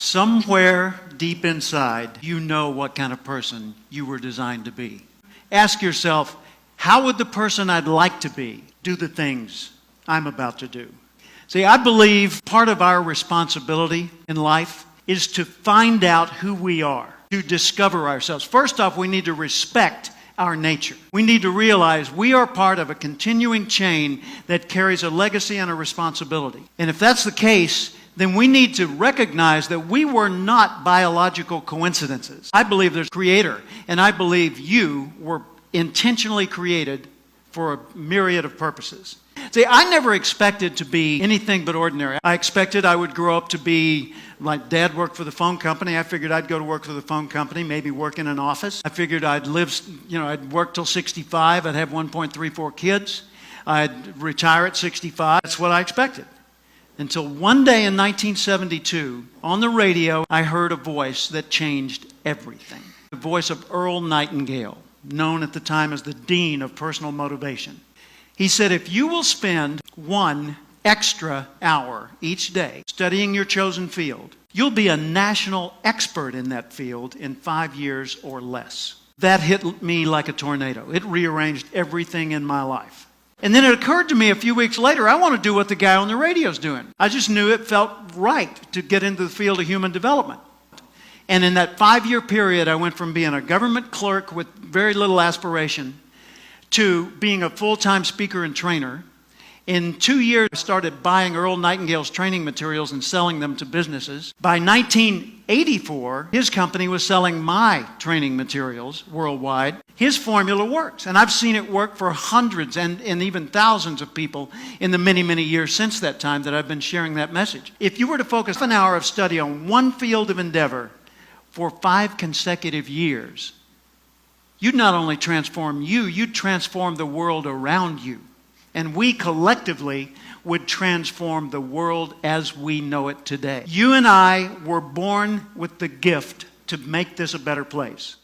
Somewhere deep inside, you know what kind of person you were designed to be. Ask yourself, how would the person I'd like to be do the things I'm about to do? See, I believe part of our responsibility in life is to find out who we are, to discover ourselves. First off, we need to respect our nature. We need to realize we are part of a continuing chain that carries a legacy and a responsibility. And if that's the case, then we need to recognize that we were not biological coincidences. I believe there's a creator, and I believe you were intentionally created for a myriad of purposes. See, I never expected to be anything but ordinary. I expected I would grow up to be, like Dad worked for the phone company. I figured I'd go to work for the phone company, maybe work in an office. I figured I'd live, I'd work till 65. I'd have 1.34 kids. I'd retire at 65. That's what I expected. Until one day in 1972, on the radio, I heard a voice that changed everything. The voice of Earl Nightingale, known at the time as the Dean of Personal Motivation. He said, if you will spend 1 extra hour each day studying your chosen field, you'll be a national expert in that field in 5 years or less. That hit me like a tornado. It rearranged everything in my life. And then it occurred to me a few weeks later, I want to do what the guy on the radio is doing. I just knew it felt right to get into the field of human development. And in that 5-year period, I went from being a government clerk with very little aspiration to being a full-time speaker and trainer. In 2 years, I started buying Earl Nightingale's training materials and selling them to businesses. By 1984, his company was selling my training materials worldwide. His formula works, and I've seen it work for hundreds and even thousands of people in the many, many years since that time that I've been sharing that message. If you were to focus an hour of study on one field of endeavor for 5 consecutive years, you'd not only transform you, you'd transform the world around you. And we collectively would transform the world as we know it today. You and I were born with the gift to make this a better place.